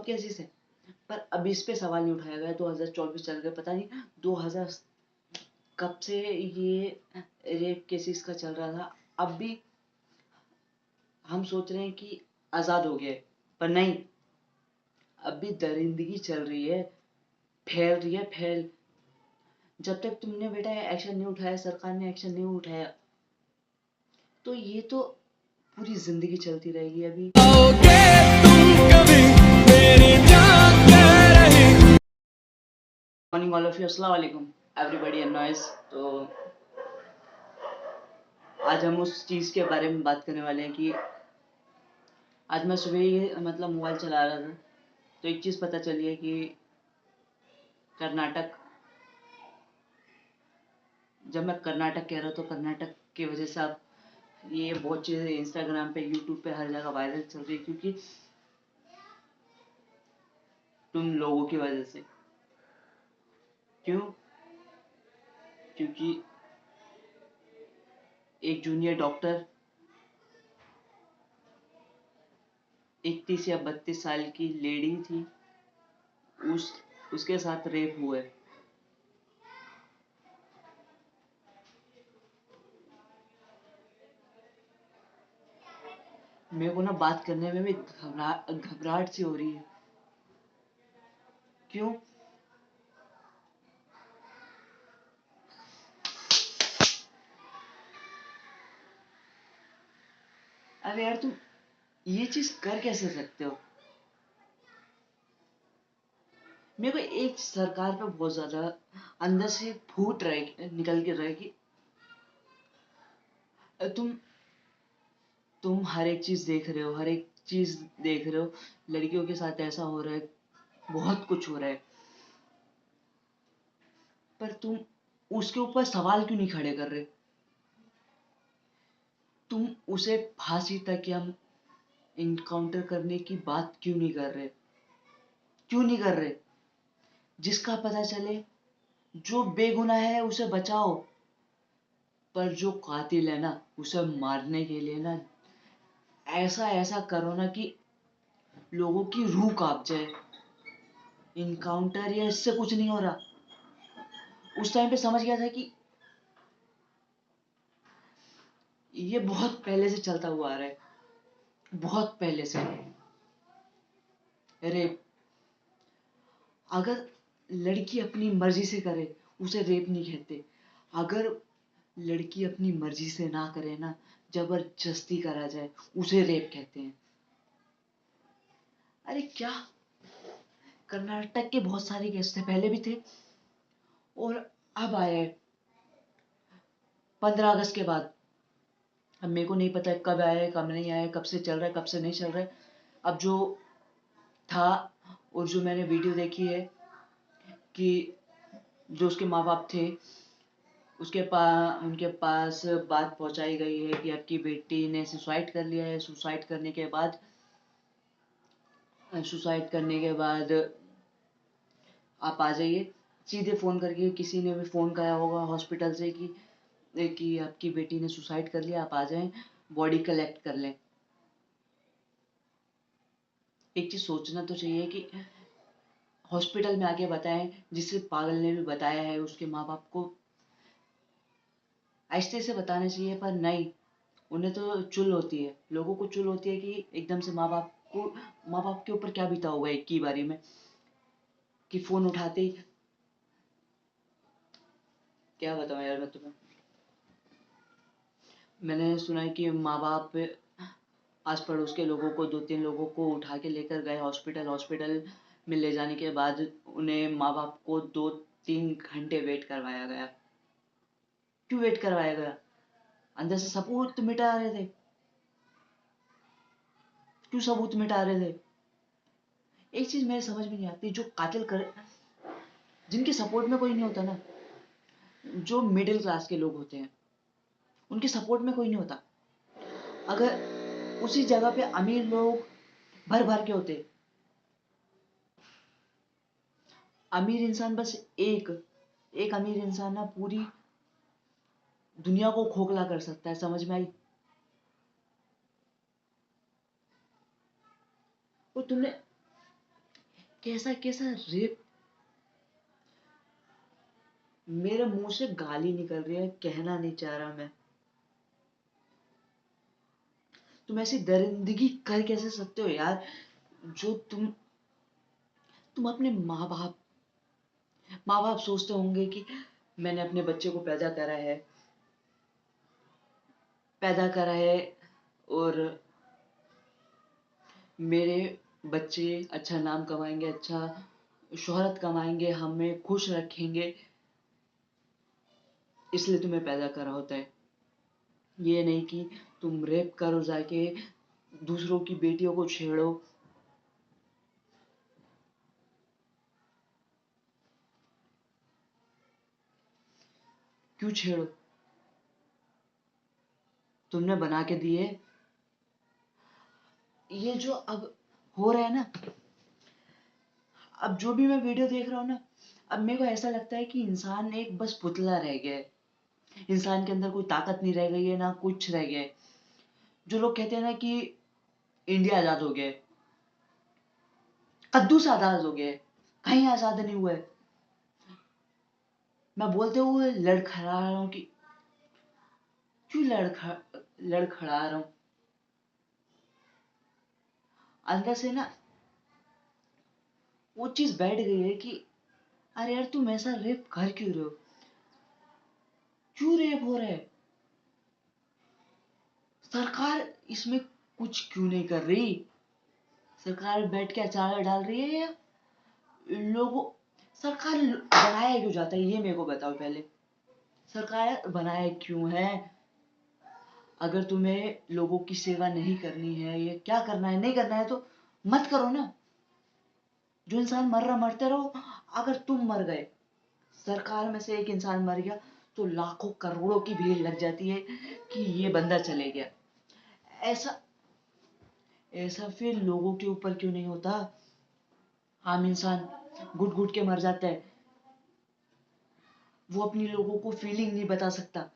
बहुत केसेस है, पर अब इस पे सवाल नहीं उठाया गया। 2024 चल गया, पता नहीं 2000 कब से ये रेप केसेस का चल रहा था। अब भी हम सोच रहे हैं कि आज़ाद हो गए, पर नहीं, अब भी दरिंदगी चल रही है, फैल रही है, फैल। जब तक तुमने बेटा एक्शन नहीं उठाया, सरकार ने एक्शन नहीं उठाया, तो ये तो पूरी जिंदगी चलती रहेगी। अभी मॉर्निंग ऑल ऑफ यू, अस्सलाम वालेकुम एवरीबॉडी एंड नॉइस। तो आज हम उस चीज़ के बारे में बात करने वाले हैं कि आज मैं सुबह ही मतलब मोबाइल चला रहा था, तो एक चीज़ पता चली है कि कर्नाटक, जब मैं कर्नाटक कह रहा हूँ तो कर्नाटक की वजह से अब ये बहुत चीज़ें इंस्टाग्राम पे, यूट्यूब पे, हर जगह वायरल चल रही है, क्योंकि तुम लोगों की वजह से। क्यों? क्योंकि एक जूनियर डॉक्टर 31 या 32 साल की लेडी थी, उसके साथ रेप हुआ है। मेरे को ना बात करने में भी घबराहट सी हो रही है। क्यों? अरे यार, तुम ये चीज कर कैसे सकते हो? मेरे को एक सरकार पे बहुत ज्यादा अंदर से फूट रहे, निकल के रहे कि तुम हर एक चीज देख रहे हो, हर एक चीज देख रहे हो, लड़कियों के साथ ऐसा हो रहा है, बहुत कुछ हो रहा है, पर तुम उसके ऊपर सवाल क्यों नहीं खड़े कर रहे? तुम उसे फांसी तक या इनकाउंटर करने की बात क्यों नहीं कर रहे? क्यों नहीं कर रहे? जिसका पता चले, जो बेगुनाह है उसे बचाओ, पर जो कातिल है ना, उसे मारने के लिए ना ऐसा ऐसा करो ना कि लोगों की रूह कांप जाए। इनकाउंटर या इससे कुछ नहीं हो रहा। उस टाइम पे समझ गया था कि ये बहुत पहले से चलता हुआ आ रहा है, बहुत पहले से। रेप, अगर लड़की अपनी मर्जी से करे उसे रेप नहीं कहते। अगर लड़की अपनी मर्जी से ना करे ना, जबरदस्ती करा जाए, उसे रेप कहते हैं। अरे क्या, कर्नाटक के बहुत सारे केस थे, पहले भी थे और अब आए हैं 15 अगस्त के बाद। अब मेरे को नहीं पता कब आया है, कब नहीं आया है, कब से चल रहा है, कब से नहीं चल रहा है। अब जो था और जो मैंने वीडियो देखी है कि जो उसके माँ बाप थे, उनके पास बात पहुंचाई गई है कि आपकी बेटी ने सुसाइड कर लिया है। सुसाइड करने के बाद आप आ जाइए। सीधे फ़ोन करके किसी ने भी फ़ोन किया होगा हॉस्पिटल से कि आपकी बेटी ने सुसाइड कर लिया, आप आ जाएं, बॉडी कलेक्ट कर लें। एक चीज़ सोचना तो चाहिए कि हॉस्पिटल में आके बताएं, जिससे पागल ने भी बताया है उसके माँ बाप को, आहिस्ते से बताना चाहिए, पर नहीं, उन्हें तो चुल होती है, लोगों को चुल होती है कि एकदम से माँ बाप के ऊपर क्या बीता होगा एक की बारी में, कि फ़ोन उठाते ही, क्या बताऊं यार मैं तुम्हें। मैंने सुना है कि माँ बाप आस पड़ोस के लोगों को, 2-3 लोगों को उठा के लेकर गए हॉस्पिटल में ले जाने के बाद उन्हें, माँ बाप को 2-3 घंटे वेट करवाया गया। क्यों वेट करवाया गया? अंदर से सबूत मिटा रहे थे। क्यों सबूत मिटा रहे थे? एक चीज मेरे समझ में नहीं आती, जो कातिल कर, जिनके सपोर्ट में कोई नहीं होता ना, जो मिडिल क्लास के लोग होते हैं, उनके सपोर्ट में कोई नहीं होता। अगर उसी जगह पे अमीर लोग भर भर के होते, अमीर इंसान बस एक एक अमीर इंसान ना पूरी दुनिया को खोखला कर सकता है। समझ में आई? और तुमने कैसा कैसा रेप, मेरे मुंह से गाली निकल रही है, कहना नहीं चाह रहा मैं। तुम ऐसी दरिंदगी कर कैसे सकते हो यार? जो तुम अपने माँ बाप सोचते होंगे कि मैंने अपने बच्चे को पैदा करा है और मेरे बच्चे अच्छा नाम कमाएंगे, अच्छा शोहरत कमाएंगे, हमें खुश रखेंगे, इसलिए तुम्हें पैदा करा होता है। ये नहीं कि तुम रेप करो, जाके दूसरों की बेटियों को छेड़ो। क्यों छेड़ो? तुमने बना के दिए। ये जो अब हो रहा है ना, अब जो भी मैं वीडियो देख रहा हूँ ना, अब मेरे को ऐसा लगता है कि इंसान एक बस पुतला रह गया है। इंसान के अंदर कोई ताकत नहीं रह गई है, ना कुछ रह गया है। जो लोग कहते हैं ना कि इंडिया आजाद हो गया है, कद्दू से आजाद हो गया है, कहीं आजाद नहीं हुआ है। मैं बोलते हुए लड़खड़ा रहा हूँ कि क्यों लड़खड़ा रहा हूँ अंदर से ना, वो चीज बैठ गई है कि अरे यार तुम ऐसा रेप कर क्यों रहे हो? क्यों रेप हो रहा है? सरकार इसमें कुछ क्यों नहीं कर रही? सरकार बैठ के अचार डाल रही है, या लोगों, सरकार बनाया क्यों जाता है ये मेरे को बताओ पहले। सरकार बनाया क्यों है? अगर तुम्हें लोगों की सेवा नहीं करनी है, ये क्या करना है, नहीं करना है तो मत करो ना। जो इंसान मर रहा मरते रहो। अगर तुम मर गए, सरकार में से एक इंसान मर गया, तो लाखों करोड़ों की भीड़ लग जाती है कि ये बंदा चले गया। ऐसा ऐसा फिर लोगों के ऊपर क्यों नहीं होता? आम इंसान घुट घुट के मर जाता है। वो अपनी लोगों को फीलिंग नहीं बता सकता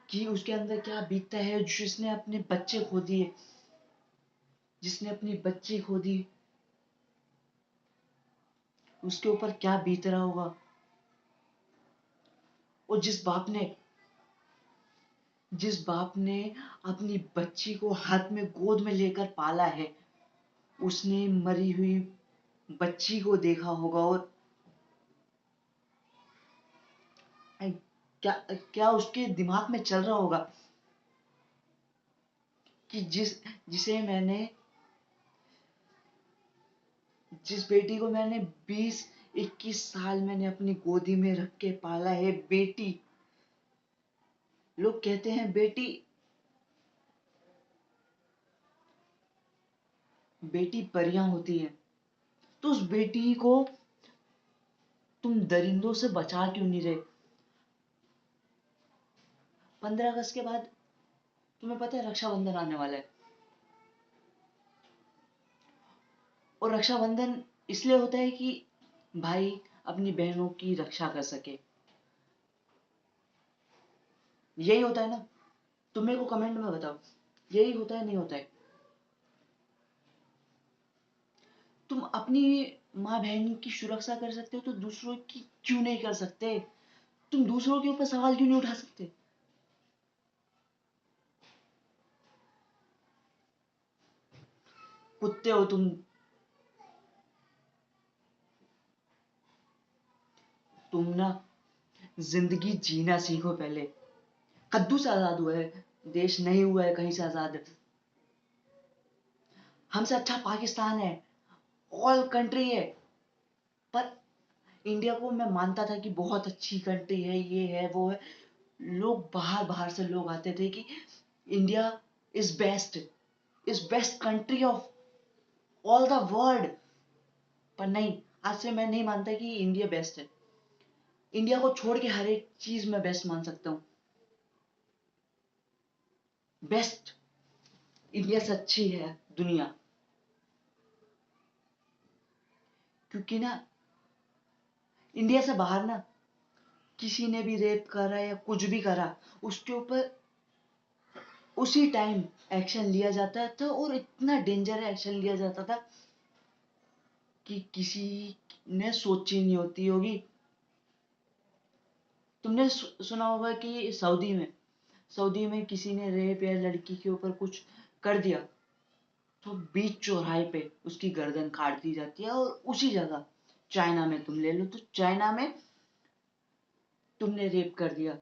कि उसके अंदर क्या बीतता है। जिसने अपनी बच्ची खो दी, उसके ऊपर क्या बीत रहा होगा। और जिस बाप ने अपनी बच्ची को हाथ में गोद में लेकर पाला है, उसने मरी हुई बच्ची को देखा होगा। और क्या क्या उसके दिमाग में चल रहा होगा कि जिसे मैंने जिस बेटी को मैंने 20-21 साल मैंने अपनी गोदी में रख के पाला है। बेटी, लोग कहते हैं बेटी बेटी परियां होती है, तो उस बेटी को तुम दरिंदों से बचा क्यों नहीं रहे? 15 अगस्त के बाद तुम्हें पता है रक्षाबंधन आने वाला है। और रक्षाबंधन इसलिए होता है कि भाई अपनी बहनों की रक्षा कर सके। यही होता है ना? तुम मेरे को कमेंट में बताओ, यही होता है नहीं होता है? तुम अपनी माँ बहन की सुरक्षा कर सकते हो तो दूसरों की क्यों नहीं कर सकते? तुम दूसरों के ऊपर सवाल क्यों नहीं उठा सकते? कुत्ते हो तुम ना जिंदगी जीना सीखो पहले। कद्दू से आजाद हुआ है, देश नहीं हुआ है कहीं से आजाद। हमसे अच्छा पाकिस्तान है, ऑल कंट्री है। पर इंडिया को मैं मानता था कि बहुत अच्छी कंट्री है, ये है वो है। लोग बाहर बाहर से लोग आते थे कि India is best country of all the world. पर नहीं, आज से मैं नहीं मानता कि इंडिया बेस्ट है। इंडिया को छोड़ के हर एक चीज में बेस्ट मान सकता हूँ। बेस्ट, इंडिया से अच्छी है दुनिया। क्योंकि ना इंडिया से बाहर ना किसी ने भी रेप करा या कुछ भी करा, उसके ऊपर उसी टाइम एक्शन लिया जाता था। और इतना डेंजर एक्शन लिया जाता था कि किसी ने सोची नहीं होती होगी। तुमने सुना होगा कि सऊदी में किसी ने रेप या लड़की के ऊपर कुछ कर दिया तो बीच चौराहे पे उसकी गर्दन काट दी जाती है। और उसी जगह चाइना में तुम ले लो, तो चाइना में तुमने रेप कर दिया